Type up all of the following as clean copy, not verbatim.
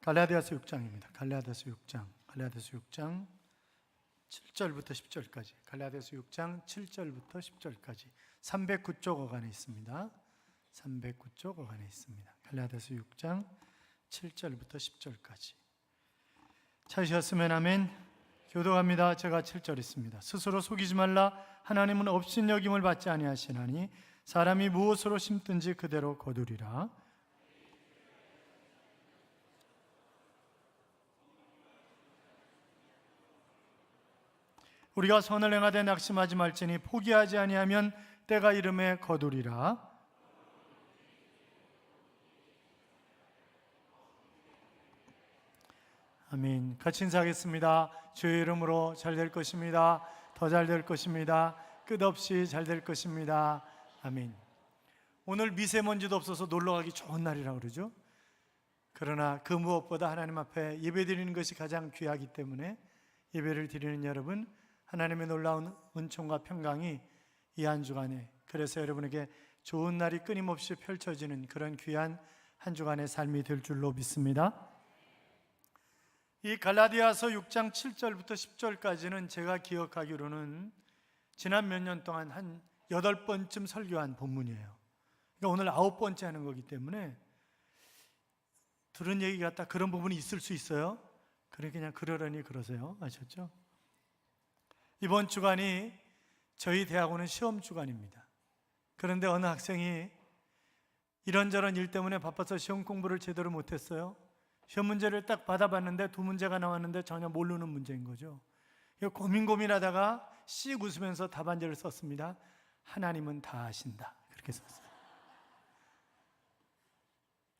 갈라디아서 6장입니다. 갈라디아서 6장 7절부터 10절까지. 갈라디아서 6장 7절부터 10절까지 309쪽 어간에 있습니다. 309쪽 어간에 있습니다. 갈라디아서 6장 7절부터 10절까지. 찾으셨으면 아멘. 교도합니다. 제가 7절 있습니다. 스스로 속이지 말라. 하나님은 업신여김을 받지 아니하시나니 사람이 무엇으로 심든지 그대로 거두리라. 우리가 선을 행하되 낙심하지 말지니 포기하지 아니하면 때가 이름에 거두리라. 아멘. 같이 인사하겠습니다. 주의 이름으로 잘 될 것입니다. 더 잘 될 것입니다. 끝없이 잘 될 것입니다. 아멘. 오늘 미세먼지도 없어서 놀러가기 좋은 날이라고 그러죠. 그러나 그 무엇보다 하나님 앞에 예배 드리는 것이 가장 귀하기 때문에 예배를 드리는 여러분, 하나님의 놀라운 은총과 평강이 이 한 주간에, 그래서 여러분에게 좋은 날이 끊임없이 펼쳐지는 그런 귀한 한 주간의 삶이 될 줄로 믿습니다. 이 갈라디아서 6장 7절부터 10절까지는 제가 기억하기로는 지난 몇 년 동안 한 8번쯤 설교한 본문이에요. 그러니까 오늘 9번째 하는 거기 때문에 들은 얘기 같다 그런 부분이 있을 수 있어요. 그냥 그러려니 그러세요. 아셨죠? 이번 주간이 저희 대학원은 시험 주간입니다. 그런데 어느 학생이 이런저런 일 때문에 바빠서 시험 공부를 제대로 못했어요. 시험 문제를 딱 받아봤는데 2문제가 나왔는데 전혀 모르는 문제인 거죠. 고민하다가 씩 웃으면서 답안지를 썼습니다. 하나님은 다 아신다. 그렇게 썼어요.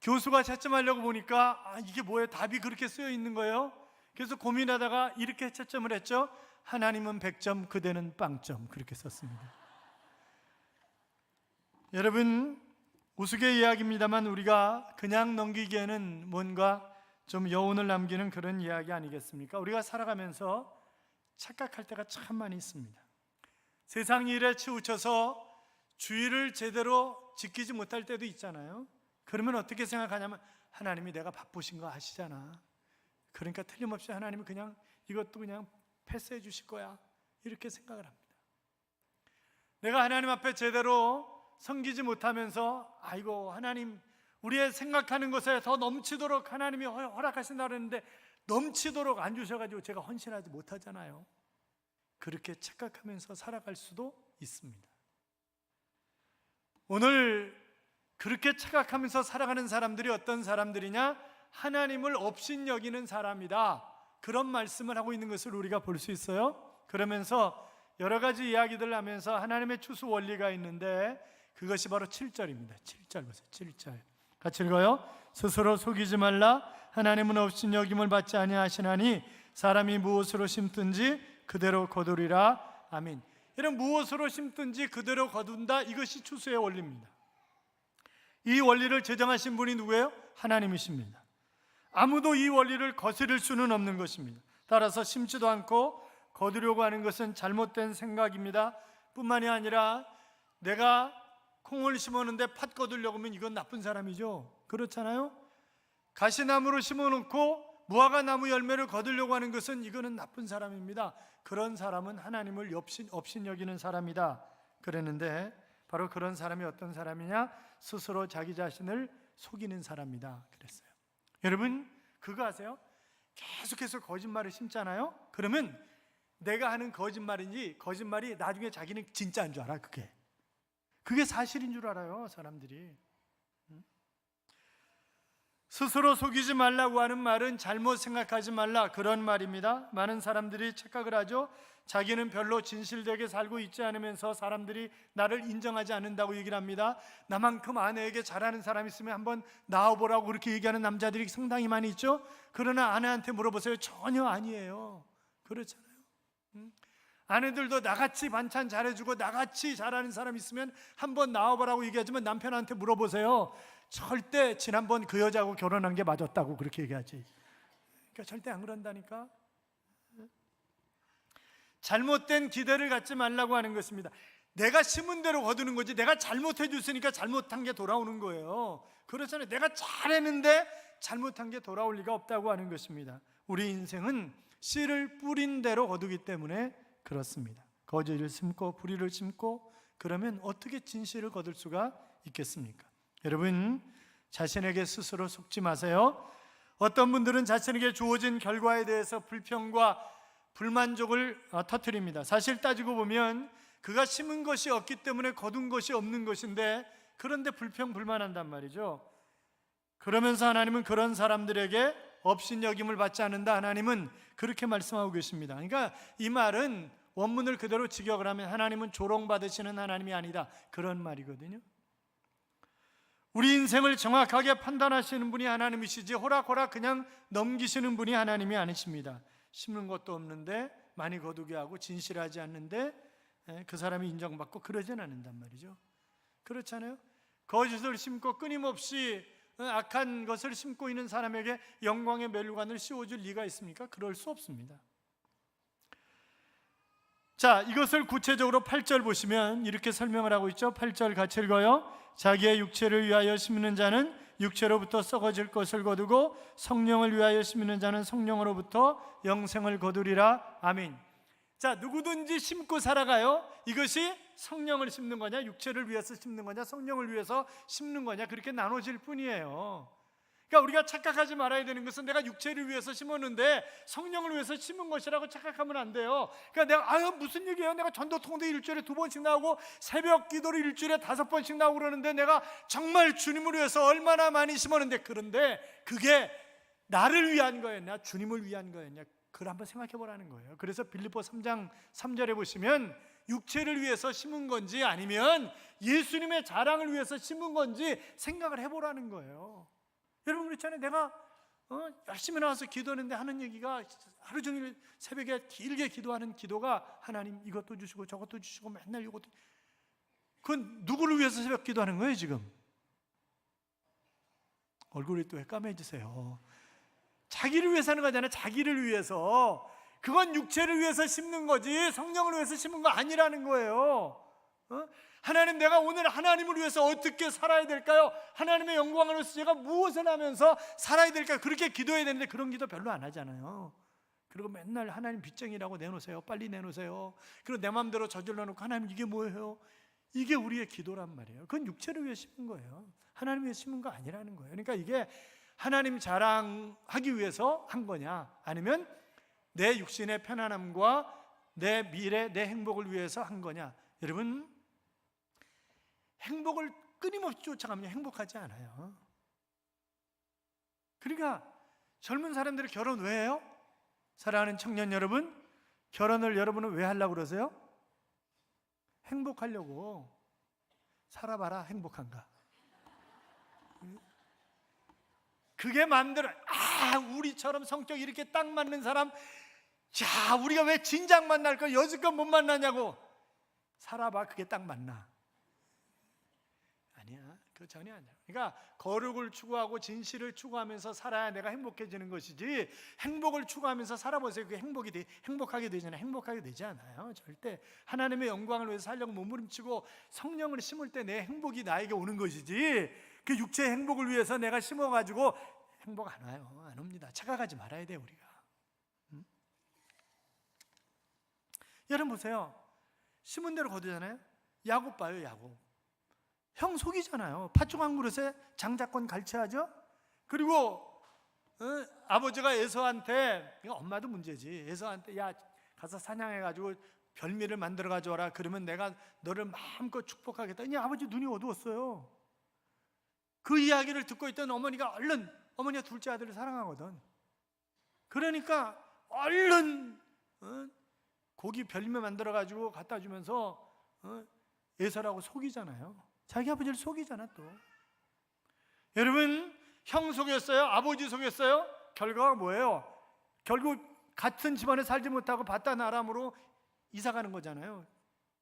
교수가 채점하려고 보니까 이게 뭐예요? 답이 그렇게 쓰여 있는 거예요. 그래서 고민하다가 이렇게 채점을 했죠. 하나님은 100점, 그대는 빵점. 그렇게 썼습니다. 여러분, 우스개 이야기입니다만 우리가 그냥 넘기기에는 뭔가 좀 여운을 남기는 그런 이야기 아니겠습니까? 우리가 살아가면서 착각할 때가 참 많이 있습니다. 세상 일에 치우쳐서 주의를 제대로 지키지 못할 때도 있잖아요. 그러면 어떻게 생각하냐면 하나님이 내가 바쁘신 거 아시잖아. 그러니까 틀림없이 하나님이 그냥 이것도 그냥 패스해 주실 거야. 이렇게 생각을 합니다. 내가 하나님 앞에 제대로 섬기지 못하면서 아이고 하나님 우리의 생각하는 것에 더 넘치도록 하나님이 허락하신다 그랬는데 넘치도록 안 주셔가지고 제가 헌신하지 못하잖아요. 그렇게 착각하면서 살아갈 수도 있습니다. 오늘 그렇게 착각하면서 살아가는 사람들이 어떤 사람들이냐? 하나님을 업신여기는 사람이다. 그런 말씀을 하고 있는 것을 우리가 볼 수 있어요. 그러면서 여러 가지 이야기들을 하면서 하나님의 추수 원리가 있는데 그것이 바로 7절입니다. 7절 보세요. 7절 같이 읽어요. 스스로 속이지 말라. 하나님은 업신여김을 받지 아니하시나니 사람이 무엇으로 심든지 그대로 거두리라. 아멘. 이런 무엇으로 심든지 그대로 거둔다. 이것이 추수의 원리입니다. 이 원리를 제정하신 분이 누구예요? 하나님이십니다. 아무도 이 원리를 거스릴 수는 없는 것입니다. 따라서 심지도 않고 거두려고 하는 것은 잘못된 생각입니다. 뿐만이 아니라 내가 콩을 심었는데 팥 거두려고 하면 이건 나쁜 사람이죠. 그렇잖아요? 가시나무를 심어놓고 무화과 나무 열매를 거두려고 하는 것은 이거는 나쁜 사람입니다. 그런 사람은 하나님을 업신여기는 사람이다 그랬는데 바로 그런 사람이 어떤 사람이냐? 스스로 자기 자신을 속이는 사람이다 그랬어요. 여러분 그거 아세요? 계속해서 거짓말을 심잖아요. 그러면 내가 하는 거짓말인지 거짓말이 나중에 자기는 진짜인 줄 알아. 그게 사실인 줄 알아요 사람들이. 스스로 속이지 말라고 하는 말은 잘못 생각하지 말라 그런 말입니다. 많은 사람들이 착각을 하죠. 자기는 별로 진실되게 살고 있지 않으면서 사람들이 나를 인정하지 않는다고 얘기를 합니다. 나만큼 아내에게 잘하는 사람 있으면 한번 나와보라고 그렇게 얘기하는 남자들이 상당히 많이 있죠. 그러나 아내한테 물어보세요. 전혀 아니에요. 그렇잖아요. 아내들도 나같이 반찬 잘해주고 나같이 잘하는 사람 있으면 한번 나와보라고 얘기하지만 남편한테 물어보세요. 절대 지난번 그 여자하고 결혼한 게 맞았다고 그렇게 얘기하지. 그러니까 절대 안 그런다니까. 잘못된 기대를 갖지 말라고 하는 것입니다. 내가 심은 대로 거두는 거지, 내가 잘못해 줬으니까 잘못한 게 돌아오는 거예요. 그렇잖아요. 내가 잘했는데 잘못한 게 돌아올 리가 없다고 하는 것입니다. 우리 인생은 씨를 뿌린 대로 거두기 때문에 그렇습니다. 거지를 심고 뿌리를 심고 그러면 어떻게 진실을 거둘 수가 있겠습니까? 여러분, 자신에게 스스로 속지 마세요. 어떤 분들은 자신에게 주어진 결과에 대해서 불평과 불만족을 터뜨립니다. 사실 따지고 보면 그가 심은 것이 없기 때문에 거둔 것이 없는 것인데, 그런데 불평 불만한단 말이죠. 그러면서 하나님은 그런 사람들에게 업신여김을 받지 않는다. 하나님은 그렇게 말씀하고 계십니다. 그러니까 이 말은 원문을 그대로 직역을 하면 하나님은 조롱받으시는 하나님이 아니다, 그런 말이거든요. 우리 인생을 정확하게 판단하시는 분이 하나님이시지 호락호락 그냥 넘기시는 분이 하나님이 아니십니다. 심는 것도 없는데 많이 거두게 하고 진실하지 않는데 그 사람이 인정받고 그러진 않는단 말이죠. 그렇잖아요. 거짓을 심고 끊임없이 악한 것을 심고 있는 사람에게 영광의 멸류관을 씌워줄 리가 있습니까? 그럴 수 없습니다. 자, 이것을 구체적으로 8절 보시면 이렇게 설명을 하고 있죠. 8절 같이 읽어요. 자기의 육체를 위하여 심는 자는 육체로부터 썩어질 것을 거두고 성령을 위하여 심는 자는 성령으로부터 영생을 거두리라. 아멘. 자, 누구든지 심고 살아가요. 이것이 성령을 심는 거냐, 육체를 위해서 심는 거냐, 성령을 위해서 심는 거냐, 그렇게 나눠질 뿐이에요. 그러니까 우리가 착각하지 말아야 되는 것은 내가 육체를 위해서 심었는데 성령을 위해서 심은 것이라고 착각하면 안 돼요. 그러니까 내가 무슨 얘기예요? 내가 전도통도 일주일에 2번씩 나오고 새벽 기도를 일주일에 5번씩 나오고 그러는데 내가 정말 주님을 위해서 얼마나 많이 심었는데, 그런데 그게 나를 위한 거였냐, 주님을 위한 거였냐, 그걸 한번 생각해 보라는 거예요. 그래서 빌립보 3장 3절에 보시면 육체를 위해서 심은 건지 아니면 예수님의 자랑을 위해서 심은 건지 생각을 해보라는 거예요. 여러분, 그렇잖아요. 내가 열심히 나와서 기도하는데 하는 얘기가 하루 종일 새벽에 길게 기도하는 기도가 하나님 이것도 주시고 저것도 주시고 맨날 이것도, 그건 누구를 위해서 새벽 기도하는 거예요 지금? 얼굴이 또 왜 까매지세요? 자기를 위해서 하는 거잖아요. 자기를 위해서. 그건 육체를 위해서 심는 거지 성령을 위해서 심은 거 아니라는 거예요. 하나님, 내가 오늘 하나님을 위해서 어떻게 살아야 될까요? 하나님의 영광을 위해서 제가 무엇을 하면서 살아야 될까요? 그렇게 기도해야 되는데 그런 기도 별로 안 하잖아요. 그리고 맨날 하나님 빚쟁이라고 내놓으세요, 빨리 내놓으세요. 그리고 내 마음대로 저질러 놓고 하나님 이게 뭐예요? 이게 우리의 기도란 말이에요. 그건 육체를 위해 심은 거예요. 하나님 위해 심은 거 아니라는 거예요. 그러니까 이게 하나님 자랑하기 위해서 한 거냐, 아니면 내 육신의 편안함과 내 미래, 내 행복을 위해서 한 거냐. 여러분, 행복을 끊임없이 쫓아가면 행복하지 않아요. 그러니까 젊은 사람들이 결혼 왜 해요? 사랑하는 청년 여러분, 결혼을 여러분은 왜 하려고 그러세요? 행복하려고. 살아봐라, 행복한가? 그게 마음대로, 우리처럼 성격이 이렇게 딱 맞는 사람, 자, 우리가 왜 진작 만날 걸 여지껏 못 만나냐고. 살아봐, 그게 딱 맞나? 아니야, 그거 전혀 아니야. 그러니까 거룩을 추구하고 진실을 추구하면서 살아야 내가 행복해지는 것이지, 행복을 추구하면서 살아보세요. 그게 행복하게 되잖아요. 행복하게 되지 않아요. 절대. 하나님의 영광을 위해서 살려고 몸부림치고 성령을 심을 때 내 행복이 나에게 오는 것이지, 그 육체의 행복을 위해서 내가 심어가지고 행복 안 와요. 안 옵니다. 착각하지 말아야 돼요, 우리가. 여러분 보세요. 심은 대로 거두잖아요. 야곱 봐요, 야곱. 형 속이잖아요. 팥죽 한 그릇에 장자권 갈취하죠. 그리고 아버지가 에서한테, 이거 엄마도 문제지, 에서한테 야 가서 사냥해가지고 별미를 만들어 가져와라, 그러면 내가 너를 마음껏 축복하겠다. 이 아버지 눈이 어두웠어요. 그 이야기를 듣고 있던 어머니가 얼른, 어머니가 둘째 아들을 사랑하거든. 그러니까 얼른 고기 별미 만들어 가지고 갖다 주면서 에서라고 속이잖아요. 자기 아버지를 속이잖아 또. 여러분, 형 속였어요? 아버지 속였어요? 결과가 뭐예요? 결국 같은 집안에 살지 못하고 바딴 아람으로 이사 가는 거잖아요.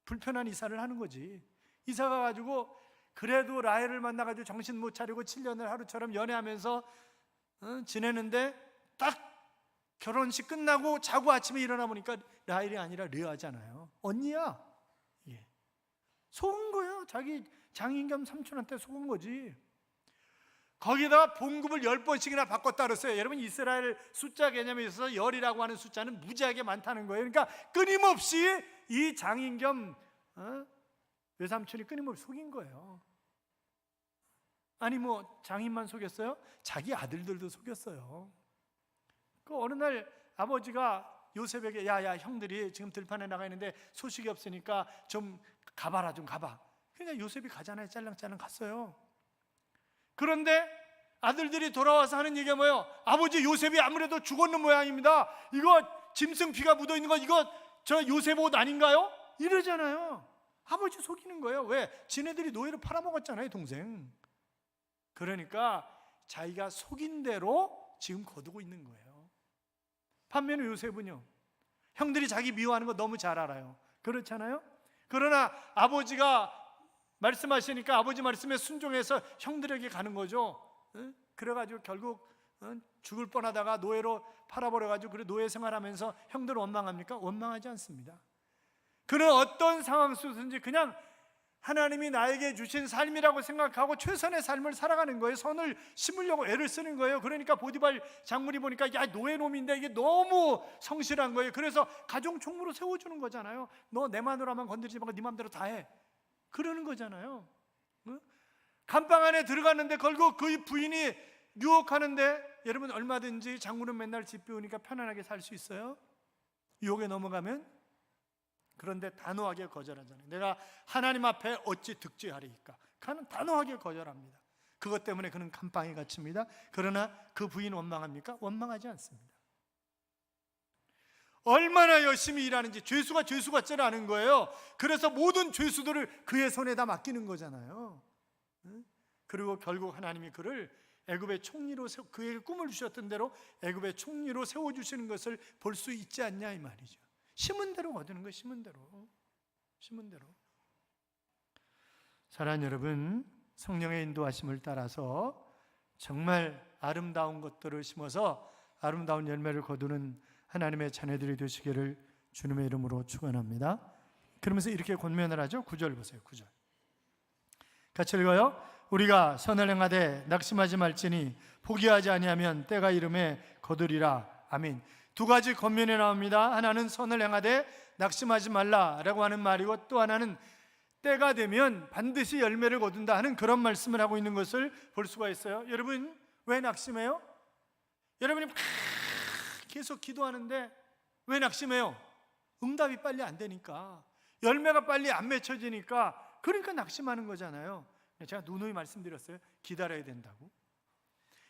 불편한 이사를 하는 거지. 이사 가가지고 그래도 라헬을 만나가지고 정신 못 차리고 7년을 하루처럼 연애하면서 지내는데 딱 결혼식 끝나고 자고 아침에 일어나 보니까 라헬이 아니라 르아잖아요. 언니야. 예. 속은 거예요. 자기 장인 겸 삼촌한테 속은 거지. 거기다가 봉급을 10번씩이나 바꿨다 그랬어요. 여러분, 이스라엘 숫자 개념에 있어서 열이라고 하는 숫자는 무지하게 많다는 거예요. 그러니까 끊임없이 이 장인 겸 외삼촌이 끊임없이 속인 거예요. 아니 뭐 장인만 속였어요? 자기 아들들도 속였어요. 그 어느 날 아버지가 요셉에게 야야 형들이 지금 들판에 나가 있는데 소식이 없으니까 좀 가봐라, 좀 가봐. 그러니까 요셉이 가잖아요. 짤랑짤랑 갔어요. 그런데 아들들이 돌아와서 하는 얘기가 뭐예요? 아버지, 요셉이 아무래도 죽었는 모양입니다. 이거 짐승 피가 묻어있는 거 이거 저 요셉 옷 아닌가요? 이러잖아요. 아버지 속이는 거예요. 왜? 지네들이 노예로 팔아먹었잖아요, 동생. 그러니까 자기가 속인 대로 지금 거두고 있는 거예요. 반면에 요셉은요, 형들이 자기 미워하는 거 너무 잘 알아요. 그렇잖아요? 그러나 아버지가 말씀하시니까 아버지 말씀에 순종해서 형들에게 가는 거죠. 그래가지고 결국 죽을 뻔하다가 노예로 팔아버려가지고 그래 노예 생활하면서 형들은 원망합니까? 원망하지 않습니다. 그는 어떤 상황 속에서든지 그냥 하나님이 나에게 주신 삶이라고 생각하고 최선의 삶을 살아가는 거예요. 선을 심으려고 애를 쓰는 거예요. 그러니까 보디발 장군이 보니까 야, 노예놈인데 이게 너무 성실한 거예요. 그래서 가정 총무로 세워주는 거잖아요. 너 내 마누라만 건드리지 말고 네 맘대로 다 해. 그러는 거잖아요. 감방 안에 들어갔는데 결국 그 부인이 유혹하는데, 여러분 얼마든지 장군은 맨날 집 비우니까 편안하게 살 수 있어요? 유혹에 넘어가면? 그런데 단호하게 거절하잖아요. 내가 하나님 앞에 어찌 득죄하리이까? 그는 단호하게 거절합니다. 그것 때문에 그는 감방에 갇힙니다. 그러나 그 부인 원망합니까? 원망하지 않습니다. 얼마나 열심히 일하는지, 죄수가 죄수 같지는 않은 거예요. 그래서 모든 죄수들을 그의 손에다 맡기는 거잖아요. 그리고 결국 하나님이 그를 애굽의 총리로 그에게 꿈을 주셨던 대로 애굽의 총리로 세워주시는 것을 볼 수 있지 않냐 이 말이죠. 심은 대로 거두는 거예요. 심은 대로. 사랑하는 여러분, 성령의 인도하심을 따라서 정말 아름다운 것들을 심어서 아름다운 열매를 거두는 하나님의 자녀들이 되시기를 주님의 이름으로 축원합니다. 그러면서 이렇게 권면을 하죠. 9절 보세요. 9절 같이 읽어요. 우리가 선을 행하되 낙심하지 말지니 포기하지 아니하면 때가 이름에 거두리라. 아멘. 두 가지 권면이 나옵니다. 하나는 선을 행하되 낙심하지 말라라고 하는 말이고, 또 하나는 때가 되면 반드시 열매를 거둔다 하는 그런 말씀을 하고 있는 것을 볼 수가 있어요. 여러분, 왜 낙심해요? 여러분이 계속 기도하는데 왜 낙심해요? 응답이 빨리 안 되니까, 열매가 빨리 안 맺혀지니까, 그러니까 낙심하는 거잖아요. 제가 누누이 말씀드렸어요. 기다려야 된다고.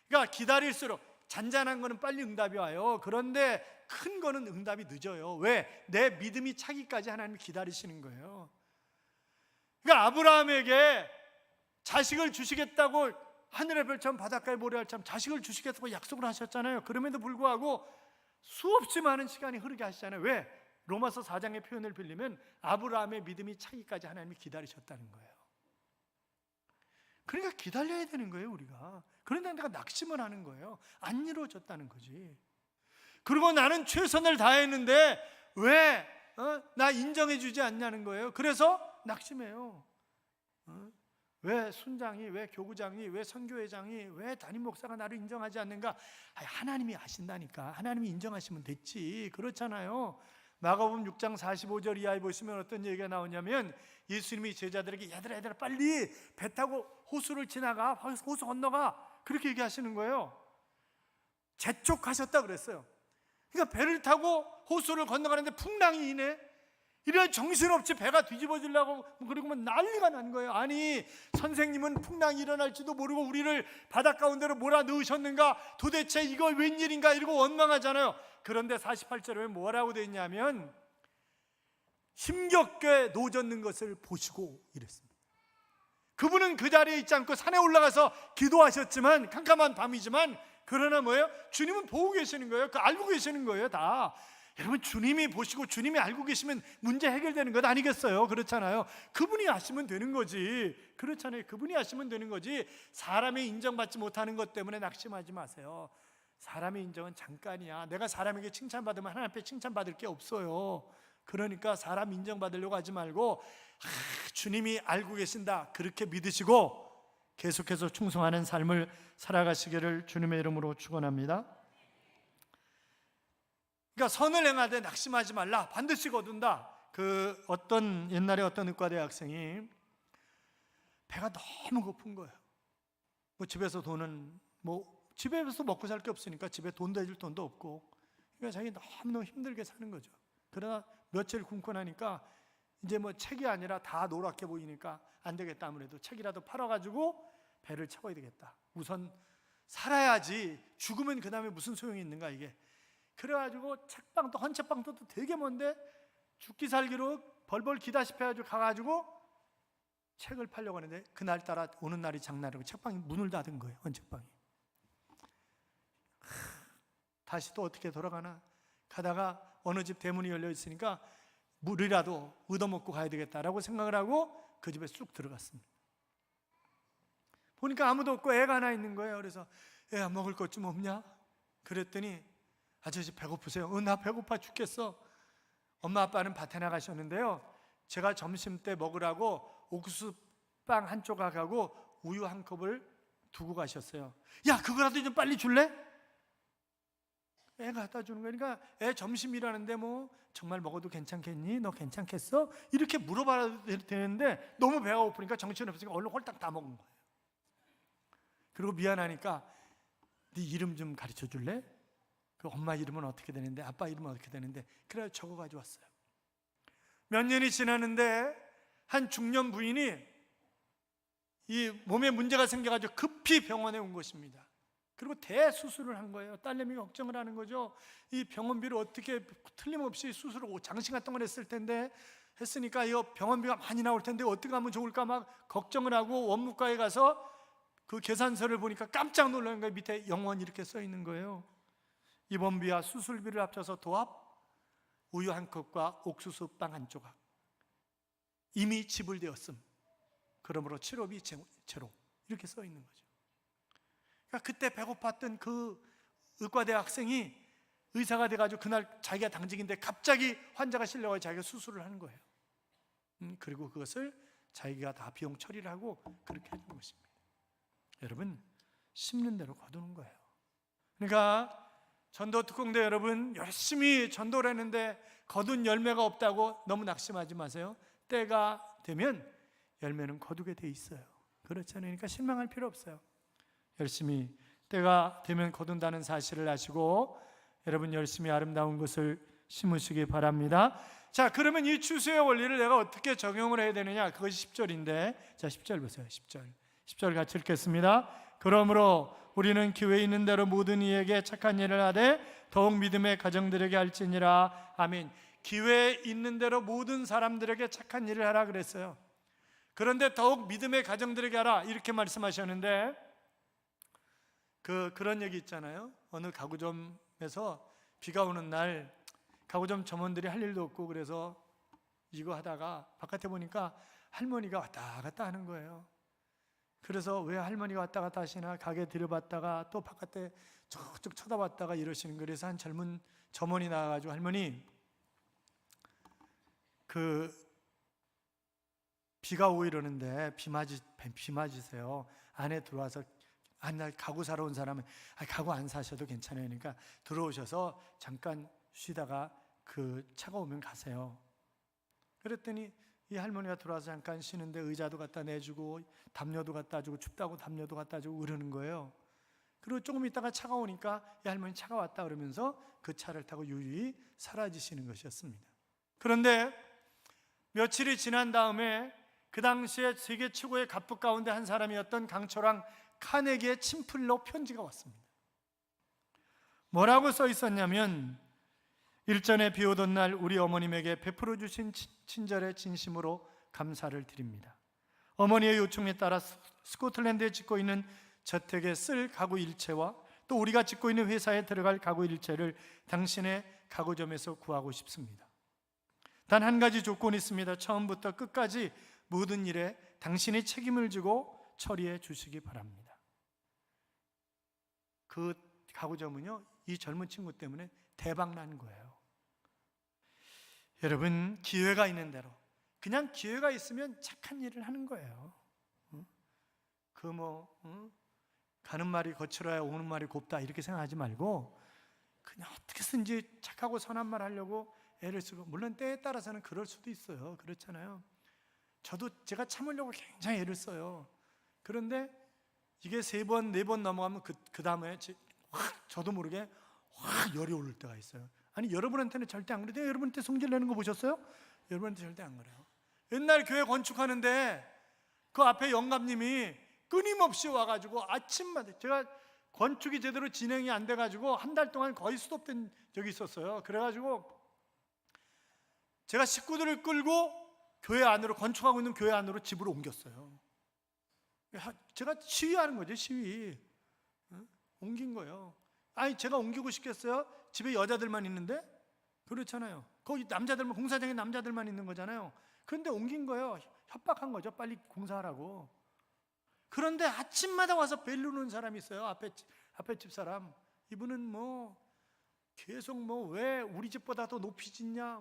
그러니까 기다릴수록 잔잔한 거는 빨리 응답이 와요. 그런데 큰 거는 응답이 늦어요. 왜? 내 믿음이 차기까지 하나님이 기다리시는 거예요. 그러니까 아브라함에게 자식을 주시겠다고, 하늘의 별처럼 바닷가의 모래알처럼 자식을 주시겠다고 약속을 하셨잖아요. 그럼에도 불구하고 수없이 많은 시간이 흐르게 하시잖아요. 왜? 로마서 4장의 표현을 빌리면 아브라함의 믿음이 차기까지 하나님이 기다리셨다는 거예요. 그러니까 기다려야 되는 거예요, 우리가. 그런데 내가 낙심을 하는 거예요. 안 이루어졌다는 거지. 그리고 나는 최선을 다했는데 왜 나 인정해 주지 않냐는 거예요. 그래서 낙심해요. 왜 순장이, 왜 교구장이, 왜 선교회장이, 왜 담임 목사가 나를 인정하지 않는가? 하나님이 아신다니까. 하나님이 인정하시면 됐지. 그렇잖아요. 마가복음 6장 45절 이하에 보시면 어떤 얘기가 나오냐면, 예수님이 제자들에게 얘들아 빨리 배 타고 호수를 지나가, 호수 건너가, 그렇게 얘기하시는 거예요. 재촉하셨다 그랬어요. 그러니까 배를 타고 호수를 건너가는데 풍랑이 이네. 이래 정신없이 배가 뒤집어지려고 그러고 난리가 난 거예요. 아니, 선생님은 풍랑이 일어날지도 모르고 우리를 바닷 가운데로 몰아넣으셨는가? 도대체 이거 웬일인가? 이러고 원망하잖아요. 그런데 48절에 뭐라고 되어 있냐면, 힘겹게 노젓는 것을 보시고 이랬습니다. 그분은 그 자리에 있지 않고 산에 올라가서 기도하셨지만, 캄캄한 밤이지만, 그러나 뭐예요? 주님은 보고 계시는 거예요. 알고 계시는 거예요, 다. 여러분, 주님이 보시고 주님이 알고 계시면 문제 해결되는 것 아니겠어요? 그렇잖아요. 그분이 아시면 되는 거지. 그렇잖아요. 그분이 아시면 되는 거지. 사람이 인정받지 못하는 것 때문에 낙심하지 마세요. 사람의 인정은 잠깐이야. 내가 사람에게 칭찬받으면 하나님 앞에 칭찬받을 게 없어요. 그러니까 사람 인정받으려고 하지 말고 주님이 알고 계신다, 그렇게 믿으시고 계속해서 충성하는 삶을 살아가시기를 주님의 이름으로 축원합니다. 그러니까 선을 행하되 낙심하지 말라, 반드시 거둔다. 옛날에 어떤 의과대 학생이 배가 너무 고픈 거예요. 집에서 집에서 먹고 살 게 없으니까 집에 돈도 해줄 돈도 없고, 그러니까 자기 너무너무 힘들게 사는 거죠. 그러나 며칠 굶고 나니까 이제 책이 아니라 다 노랗게 보이니까 안 되겠다, 아무래도 책이라도 팔아가지고 배를 채워야 되겠다. 우선 살아야지, 죽으면 그 다음에 무슨 소용이 있는가 이게. 그래가지고 헌책방도 되게 먼데 죽기 살기로 벌벌 기다시피 해가지고 가가지고 책을 팔려고 하는데, 그날따라 오는 날이 장날이고 책방이 문을 닫은 거예요. 헌책방이. 다시 또 어떻게 돌아가나 가다가 어느 집 대문이 열려 있으니까 물이라도 얻어먹고 가야 되겠다라고 생각을 하고 그 집에 쑥 들어갔습니다. 보니까 아무도 없고 애가 하나 있는 거예요. 그래서 애야, 먹을 것 좀 없냐? 그랬더니 아저씨 배고프세요? 나 배고파 죽겠어. 엄마 아빠는 밭에 나가셨는데요, 제가 점심 때 먹으라고 옥수수빵 한 조각하고 우유 한 컵을 두고 가셨어요. 야, 그거라도 좀 빨리 줄래? 애가 갖다 주는 거니까, 애 점심이라는데 정말 먹어도 괜찮겠니? 너 괜찮겠어? 이렇게 물어봐야 되는데 너무 배가 고프니까 정신이 없으니까 얼른 홀딱 다 먹은 거예요. 그리고 미안하니까 네 이름 좀 가르쳐 줄래? 그 엄마 이름은 어떻게 되는데, 아빠 이름은 어떻게 되는데, 그래서 적어 가지고 왔어요. 몇 년이 지났는데 한 중년 부인이 이 몸에 문제가 생겨가지고 급히 병원에 온 것입니다. 그리고 대수술을 한 거예요. 딸내미가 걱정을 하는 거죠. 이 병원비를 어떻게, 틀림없이 수술을 장시간 동안 했을 텐데, 했으니까 이 병원비가 많이 나올 텐데 어떻게 하면 좋을까 막 걱정을 하고 원무과에 가서 그 계산서를 보니까 깜짝 놀라는 거예요. 밑에 영원 이렇게 써 있는 거예요. 입원비와 수술비를 합쳐서 도합 우유 한 컵과 옥수수 빵 한 조각, 이미 지불되었음. 그러므로 치료비 제로, 이렇게 써 있는 거죠. 그러니까 그때 배고팠던 그 의과대 학생이 의사가 돼가지고 그날 자기가 당직인데 갑자기 환자가 실려가지고 자기가 수술을 하는 거예요. 그리고 그것을 자기가 다 비용 처리를 하고 그렇게 해준 것입니다. 여러분, 심는 대로 거두는 거예요. 그러니까 전도 특공대 여러분, 열심히 전도를 했는데 거둔 열매가 없다고 너무 낙심하지 마세요. 때가 되면 열매는 거두게 돼 있어요. 그렇잖아요. 그러니까 실망할 필요 없어요. 열심히 때가 되면 거둔다는 사실을 아시고 여러분 열심히 아름다운 것을 심으시기 바랍니다. 자, 그러면 이 추수의 원리를 내가 어떻게 적용을 해야 되느냐? 그것이 10절인데, 자 10절 보세요. 10절 같이 읽겠습니다. 그러므로 우리는 기회 있는 대로 모든 이에게 착한 일을 하되 더욱 믿음의 가정들에게 할지니라. 아멘. 기회 있는 대로 모든 사람들에게 착한 일을 하라 그랬어요. 그런데 더욱 믿음의 가정들에게 하라, 이렇게 말씀하셨는데, 그런 얘기 있잖아요. 어느 가구점에서 비가 오는 날 가구점 점원들이 할 일도 없고, 그래서 이거 하다가 바깥에 보니까 할머니가 왔다 갔다 하는 거예요. 그래서 왜 할머니가 왔다 갔다 하시나 가게 들여봤다가 또 바깥에 쭉 쳐다봤다가 이러시는 거예요. 그래서 한 젊은 점원이 나와가지고, 할머니, 비가 오고 이러는데 비 맞으세요. 안에 들어와서, 날 가구 사러 온 사람은 가구 안 사셔도 괜찮아요. 그러니까 들어오셔서 잠깐 쉬다가 차가 오면 가세요. 그랬더니 이 할머니가 들어와서 잠깐 쉬는데 의자도 갖다 내주고 담요도 갖다 주고, 춥다고 담요도 갖다 주고 그러는 거예요. 그리고 조금 있다가 차가 오니까 이 할머니 차가 왔다 그러면서 그 차를 타고 유유히 사라지시는 것이었습니다. 그런데 며칠이 지난 다음에 그 당시에 세계 최고의 갑부 가운데 한 사람이었던 강철왕 카네기의 친필로 편지가 왔습니다. 뭐라고 써 있었냐면, 일전에 비 오던 날 우리 어머님에게 베풀어 주신 친절의 진심으로 감사를 드립니다. 어머니의 요청에 따라 스코틀랜드에 짓고 있는 저택에 쓸 가구 일체와 또 우리가 짓고 있는 회사에 들어갈 가구 일체를 당신의 가구점에서 구하고 싶습니다. 단 한 가지 조건이 있습니다. 처음부터 끝까지 모든 일에 당신이 책임을 지고 처리해 주시기 바랍니다. 그 가구점은요, 이 젊은 친구 때문에 대박 난 거예요. 여러분, 기회가 있는 대로, 그냥 기회가 있으면 착한 일을 하는 거예요. 가는 말이 거칠어야 오는 말이 곱다 이렇게 생각하지 말고 그냥 어떻게 든지 착하고 선한 말 하려고 애를 쓰고, 물론 때에 따라서는 그럴 수도 있어요. 그렇잖아요. 제가 참으려고 굉장히 애를 써요. 그런데 이게 3번, 4번 넘어가면 그 다음에 저도 모르게 확 열이 오를 때가 있어요. 아니, 여러분한테는 절대 안 그래요. 여러분한테 성질 내는 거 보셨어요? 여러분한테 절대 안 그래요. 옛날 교회 건축하는데 그 앞에 영감님이 끊임없이 와가지고 아침마다, 제가 건축이 제대로 진행이 안 돼가지고 한 달 동안 거의 스톱된 적이 있었어요. 그래가지고 제가 식구들을 끌고 교회 안으로, 건축하고 있는 교회 안으로 집으로 옮겼어요. 제가 시위하는 거죠. 시위. 옮긴 거예요. 아니, 제가 옮기고 싶겠어요? 집에 여자들만 있는데? 그렇잖아요. 거기 남자들만, 공사장에 남자들만 있는 거잖아요. 그런데 옮긴 거예요. 협박한 거죠. 빨리 공사하라고. 그런데 아침마다 와서 벨 누르는 사람이 있어요. 앞에 집 사람. 이분은 계속 왜 우리 집보다 더 높이 짓냐,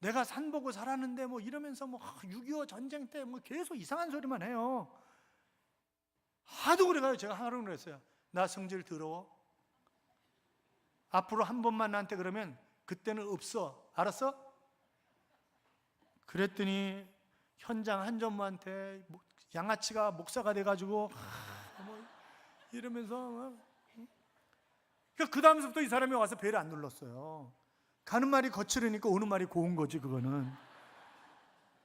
내가 산 보고 살았는데 이러면서 6.25 전쟁 때 계속 이상한 소리만 해요. 하도 그래가지고 제가 하루 그랬어요. 나 성질 더러워. 앞으로 한 번만 나한테 그러면 그때는 없어. 알았어? 그랬더니 현장 한 전무한테 양아치가 목사가 돼가지고 이러면서 그 다음부터 이 사람이 와서 벨을 안 눌렀어요. 가는 말이 거칠으니까 오는 말이 고운 거지, 그거는.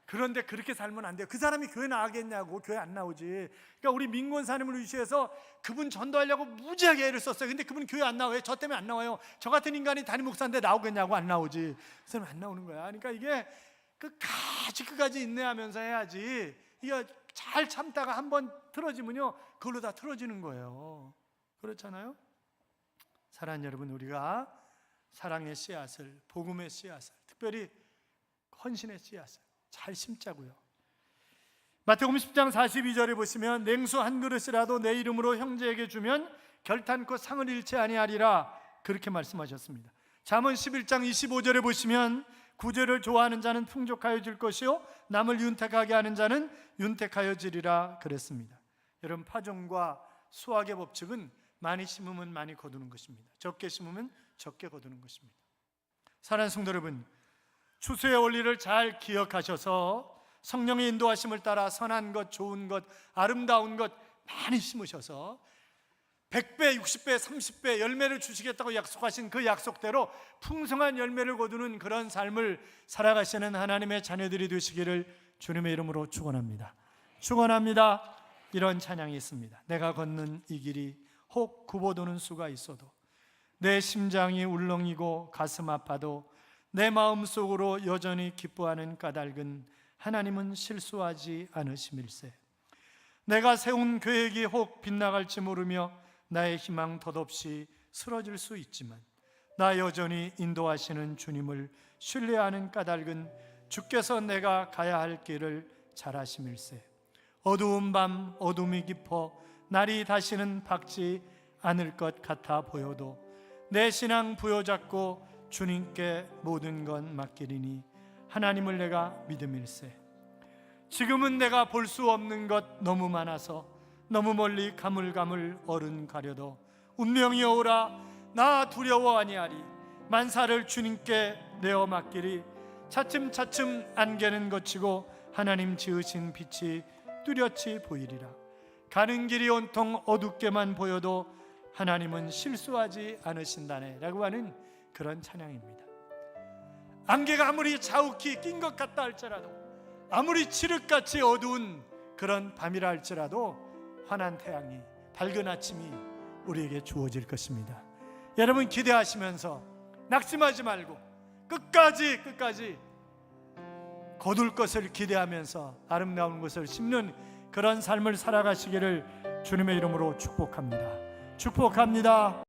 그런데 그렇게 살면 안 돼요. 그 사람이 교회 나가겠냐고. 교회 안 나오지. 그러니까 우리 민권사님을 위시해서 그분 전도하려고 무지하게 애를 썼어요. 근데 그분 교회 안 나와요. 저 때문에 안 나와요. 저 같은 인간이 담임 목사인데 나오겠냐고. 안 나오지. 그 사람이 안 나오는 거야. 그러니까 이게 끝까지 인내하면서 해야지. 이거 잘 참다가 한번 틀어지면요, 그걸로 다 틀어지는 거예요. 그렇잖아요? 사랑하는 여러분, 우리가 사랑의 씨앗을, 복음의 씨앗을, 특별히 헌신의 씨앗을 잘 심자고요. 마태복음 10장 42절에 보시면 냉수 한 그릇이라도 내 이름으로 형제에게 주면 결탄코 상을 잃지 아니하리라, 그렇게 말씀하셨습니다. 잠언 11장 25절에 보시면 구제를 좋아하는 자는 풍족하여 질 것이요 남을 윤택하게 하는 자는 윤택하여 지리라 그랬습니다. 여러분, 파종과 수확의 법칙은 많이 심으면 많이 거두는 것입니다. 적게 심으면 적게 거두는 것입니다. 사랑하는 성도 여러분, 추수의 원리를 잘 기억하셔서 성령의 인도하심을 따라 선한 것, 좋은 것, 아름다운 것 많이 심으셔서 100배, 60배, 30배 열매를 주시겠다고 약속하신 그 약속대로 풍성한 열매를 거두는 그런 삶을 살아가시는 하나님의 자녀들이 되시기를 주님의 이름으로 축원합니다. 축원합니다. 이런 찬양이 있습니다. 내가 걷는 이 길이 혹 굽어도는 수가 있어도, 내 심장이 울렁이고 가슴 아파도 내 마음속으로 여전히 기뻐하는 까닭은 하나님은 실수하지 않으심일세. 내가 세운 계획이 혹 빗나갈지 모르며 나의 희망 덧없이 쓰러질 수 있지만 나 여전히 인도하시는 주님을 신뢰하는 까닭은 주께서 내가 가야 할 길을 잘 아심일세. 어두운 밤 어둠이 깊어 날이 다시는 밝지 않을 것 같아 보여도 내 신앙 부여잡고 주님께 모든 건 맡기리니 하나님을 내가 믿음일세. 지금은 내가 볼 수 없는 것 너무 많아서 너무 멀리 가물가물 얼은 가려도 운명이 오라 나 두려워 아니하리. 만사를 주님께 내어 맡기리. 차츰차츰 안개는 거치고 하나님 지으신 빛이 뚜렷이 보이리라. 가는 길이 온통 어둡게만 보여도 하나님은 실수하지 않으신다네 라고 하는 그런 찬양입니다. 안개가 아무리 자욱히 낀 것 같다 할지라도, 아무리 칠흑같이 어두운 그런 밤이라 할지라도 환한 태양이, 밝은 아침이 우리에게 주어질 것입니다. 여러분, 기대하시면서 낙심하지 말고 끝까지 거둘 것을 기대하면서 아름다운 것을 심는 그런 삶을 살아가시기를 주님의 이름으로 축복합니다. 축복합니다.